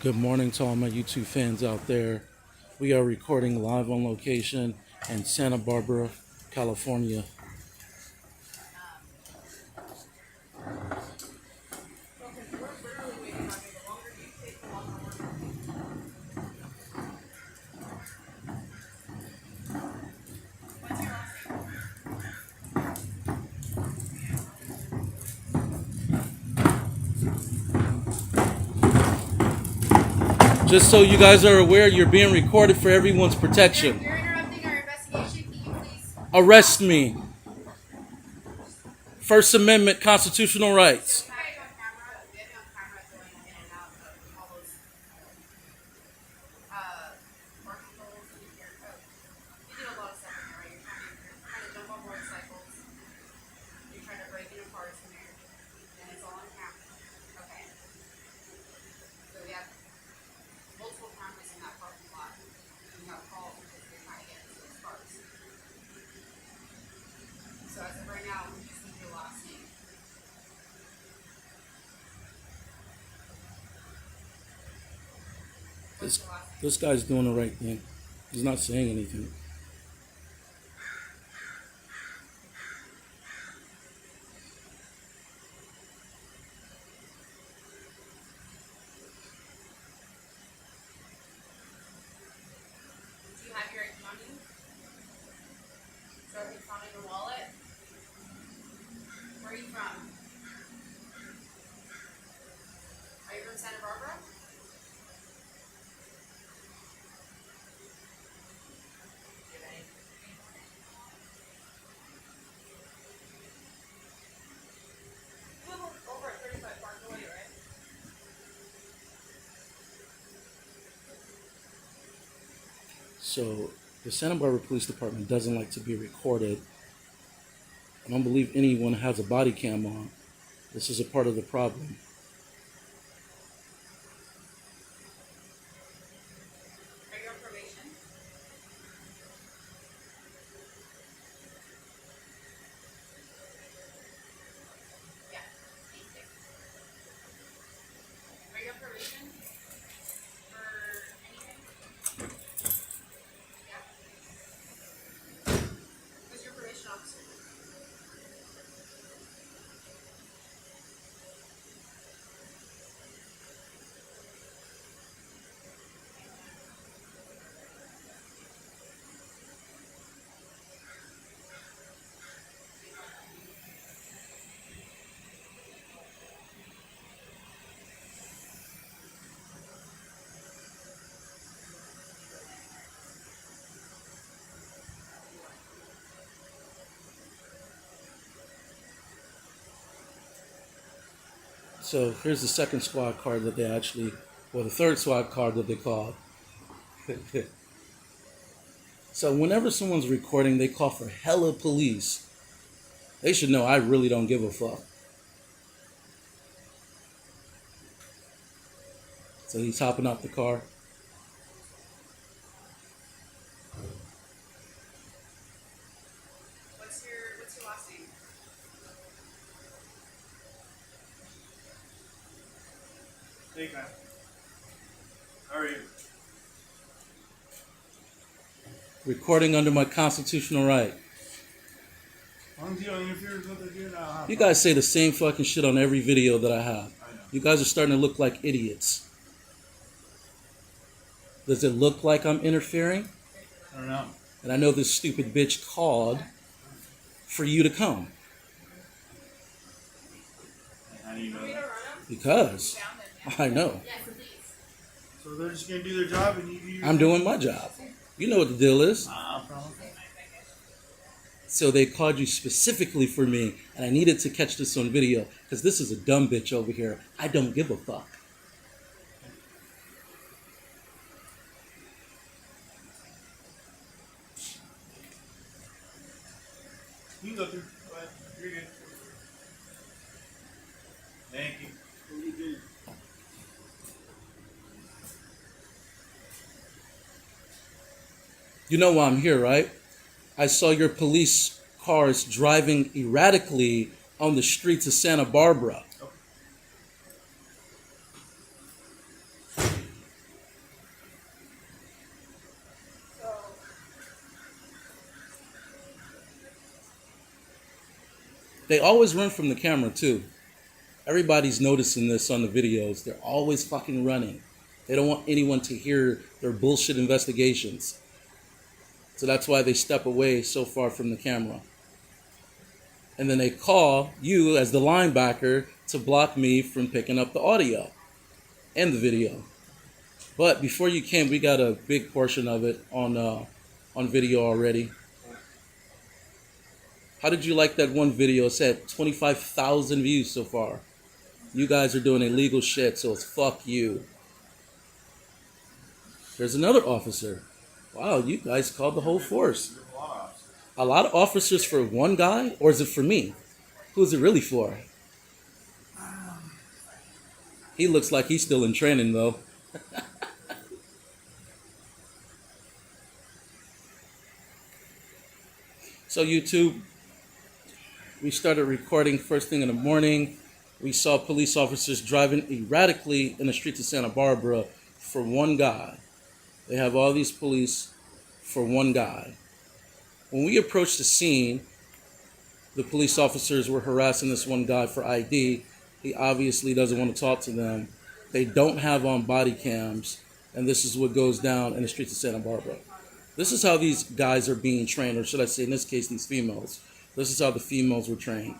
Good morning to all my YouTube fans out there. We are recording live on location in Santa Barbara, California. Just so you guys are aware, you're being recorded for everyone's protection. You're interrupting our investigation. Can you please Arrest me. First Amendment constitutional rights. have it on camera? We have it on camera going in and out of all those parking holes and your code. You do a lot of stuff in there, right? You're trying to jump on motorcycles. You're trying to break into cars in there, and it's all on camera. Okay. So we have multiple cameras in that parking lot. We have calls because they're trying to get into those cars. So as of right now, we just need your last name. What's your last name? This guy's doing the right thing. He's not saying anything. Do you have your ID on you? So have you found in your wallet? Where are you from? Are you from Santa Barbara? Do you have any? You live over at 35 Parkway, right? So the Santa Barbara Police Department doesn't like to be recorded. I don't believe anyone has a body cam on. This is a part of the problem. Are you on probation? Yeah. Thank you. Are you on probation? For anything? Yeah. Who's your probation officer? So here's the second squad car that they the third squad car that they called. So whenever someone's recording, they call for hella police. They should know I really don't give a fuck. So he's hopping out the car. What's your last name? Hey, guy. How are you? Recording under my constitutional right. As long as you don't interfere with what they're doing, I'll have You guys say the same fucking shit on every video that I have. I know. You guys are starting to look like idiots. Does it look like I'm interfering? I don't know. And I know this stupid bitch called for you to come. How do you know that? Because I know. Yes, please. So they're just going to do their job and you do your I'm doing my job. You know what the deal is. problem. So they called you specifically for me, and I needed to catch this on video because this is a dumb bitch over here. I don't give a fuck. You can go through. Go ahead. You're good. Thank you. What are you doing? You know why I'm here, right? I saw your police cars driving erratically on the streets of Santa Barbara. They always run from the camera too. Everybody's noticing this on the videos. They're always fucking running. They don't want anyone to hear their bullshit investigations. So that's why they step away so far from the camera. And then they call you as the linebacker to block me from picking up the audio and the video. But before you came, we got a big portion of it on video already. How did you like that one video? It said 25,000 views so far. You guys are doing illegal shit, so it's fuck you. There's another officer. Wow, you guys called the whole force. A lot of officers for one guy, or is it for me? Who's it really for? He looks like he's still in training, though. So YouTube, we started recording first thing in the morning. We saw police officers driving erratically in the streets of Santa Barbara for one guy. They have all these police for one guy. When we approached the scene, the police officers were harassing this one guy for ID. He obviously doesn't want to talk to them. They don't have on body cams, and this is what goes down in the streets of Santa Barbara. This is how these guys are being trained, or should I say in this case, these females. This is how the females were trained.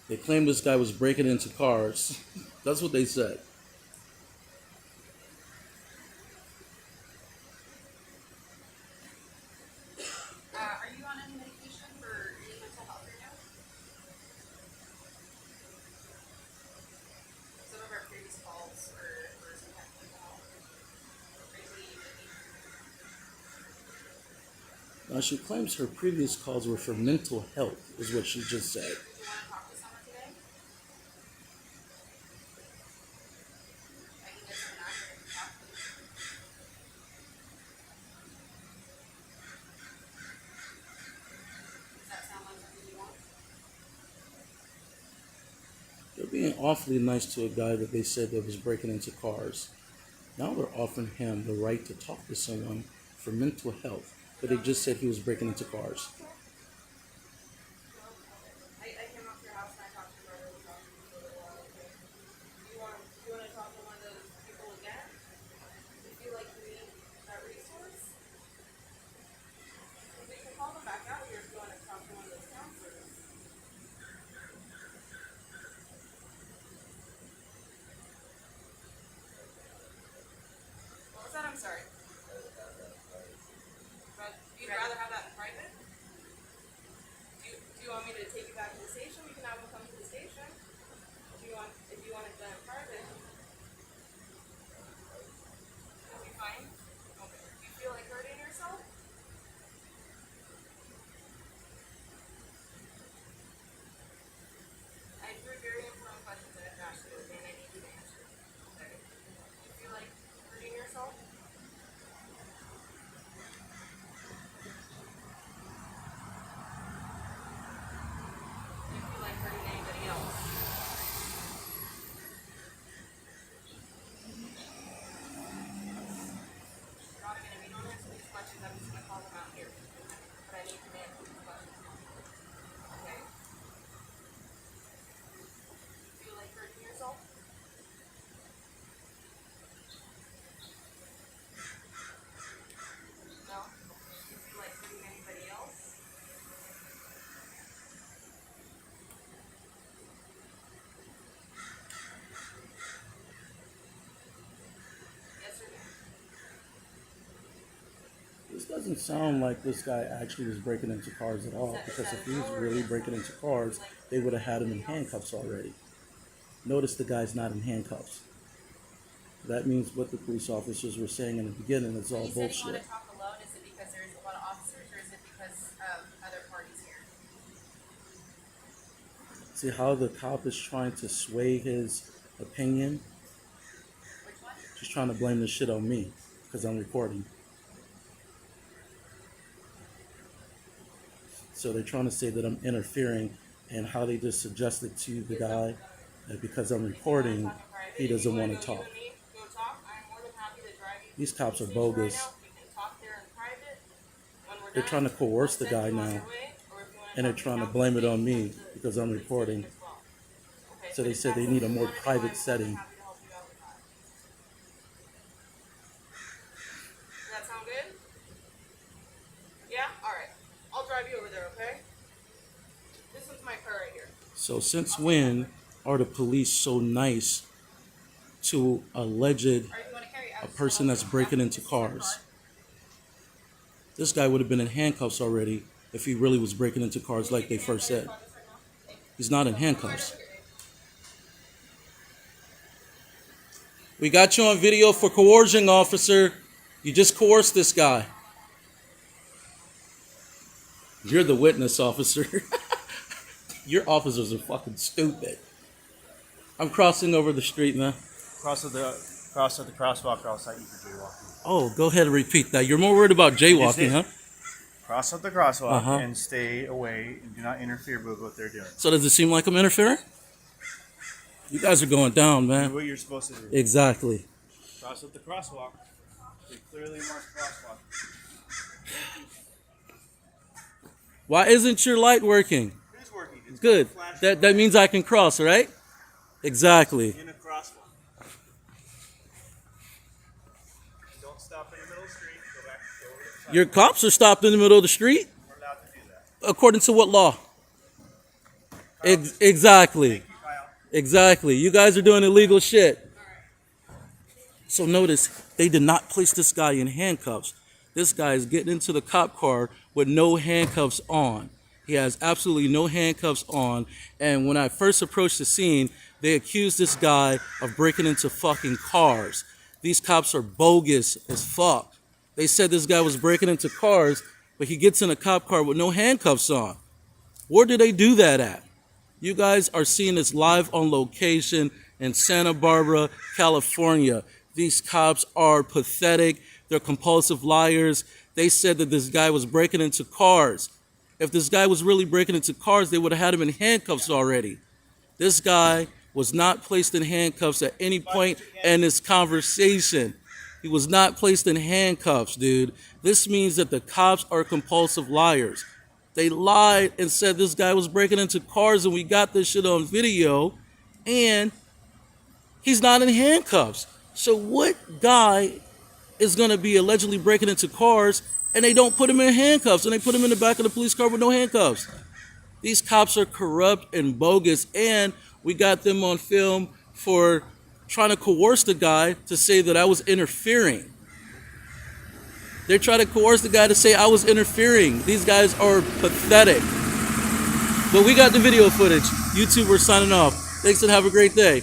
They claimed this guy was breaking into cars. That's what they said. Are you on any medication for any mental health right now? Some of our previous calls were for some type of mental health. Crazy, Now, she claims her previous calls were for mental health, is what she just said. do you want to talk to someone today? I can get someone out here to talk to you. Does that sound like something you want? They're being awfully nice to a guy that they said that was breaking into cars. Now they're offering him the right to talk to someone for mental health, but they just said he was breaking into cars. I came up to your house and I talked to your brother. We talked to you for a little while. Okay. You want to talk to one of those people again? You feel like you need that resource? We can call them back out here if you want to talk to one of those counselors. What was that? I'm sorry. But you'd rather have that in private? Do you want me to take you back to the station? We can have them come to the station. If you want it done in private. You'll be fine? Okay. Do you feel like hurting yourself? I have three very important questions that I've asked you, and I need you to answer. Okay. Do you feel like hurting yourself? Do you feel like hurting anybody else? Not again, if you don't answer these questions, I'm just gonna call them out here. But I need you to answer these questions. Okay? Do you feel like hurting yourself? No? Do you feel like hurting anybody else? Yes or no? This doesn't sound like this guy actually was breaking into cars at all, because if he was really breaking into cars, they would have had him in handcuffs already. Notice the guy's not in handcuffs. That means what the police officers were saying in the beginning is all You said you want bullshit. to talk alone. Is it because there's a lot of officers, or is it because of other parties here? See how the cop is trying to sway his opinion? Which one? She's trying to blame this shit on me because I'm recording. So they're trying to say that I'm interfering, and how they just suggested to the guy And because I'm recording, he doesn't want to talk. These cops are bogus. They're trying to coerce the guy now, and they're trying to blame it on me because I'm recording. So they said they need a more private setting. Does that sound good? Yeah? Alright. I'll drive you over there, okay? This one's my car right here. So since when are the police so nice to alleged a person that's breaking into cars? This guy would have been in handcuffs already if he really was breaking into cars like they first said. He's not in handcuffs. We got you on video for coercion, officer. You just coerced this guy. You're the witness, officer. Your officers are fucking stupid. I'm crossing over the street, man. Cross at the crosswalk, or I'll cite you for jaywalking. Oh, go ahead and repeat that. You're more worried about jaywalking, huh? Cross at the crosswalk and stay away and do not interfere with what they're doing. So does it seem like I'm interfering? You guys are going down, Do man. what you're supposed to do. Exactly. Cross at the crosswalk. They clearly marked crosswalk. Why isn't your light working? It is working. It's Good. flashing That means I can cross, right? Exactly. in a crosswalk. Don't stop in the middle of the street. Go back. Go over to the side. Your cops are stopped in the middle of the street? We're allowed to do that. According to what law? Kyle, Exactly. Thank you, Kyle. Exactly. You guys are doing illegal shit. So notice, they did not place this guy in handcuffs. This guy is getting into the cop car with no handcuffs on. He has absolutely no handcuffs on. And when I first approached the scene, they accused this guy of breaking into fucking cars. These cops are bogus as fuck. They said this guy was breaking into cars, but he gets in a cop car with no handcuffs on. Where do they do that at? You guys are seeing this live on location in Santa Barbara, California. These cops are pathetic. They're compulsive liars. They said that this guy was breaking into cars. If this guy was really breaking into cars, they would have had him in handcuffs already. This guy was not placed in handcuffs at any point in this conversation. He was not placed in handcuffs, dude. This means that the cops are compulsive liars. They lied and said this guy was breaking into cars, and we got this shit on video, and he's not in handcuffs. So what guy is going to be allegedly breaking into cars and they don't put him in handcuffs and they put him in the back of the police car with no handcuffs? These cops are corrupt and bogus, and we got them on film for trying to coerce the guy to say that I was interfering. They're trying to coerce the guy to say I was interfering. These guys are pathetic. But we got the video footage. YouTube, we're signing off. Thanks and have a great day.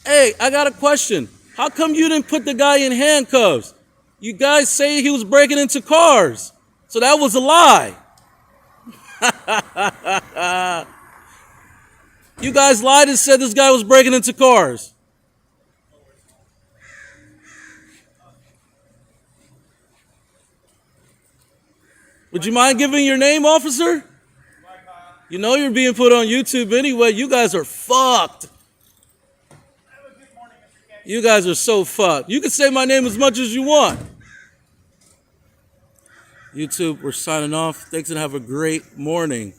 Hey, I got a question. How come you didn't put the guy in handcuffs? You guys say he was breaking into cars. So that was a lie. You guys lied and said this guy was breaking into cars. Would you mind giving your name, officer? You know you're being put on YouTube anyway. You guys are fucked. You guys are so fucked. You can say my name as much as you want. YouTube, we're signing off. Thanks and have a great morning.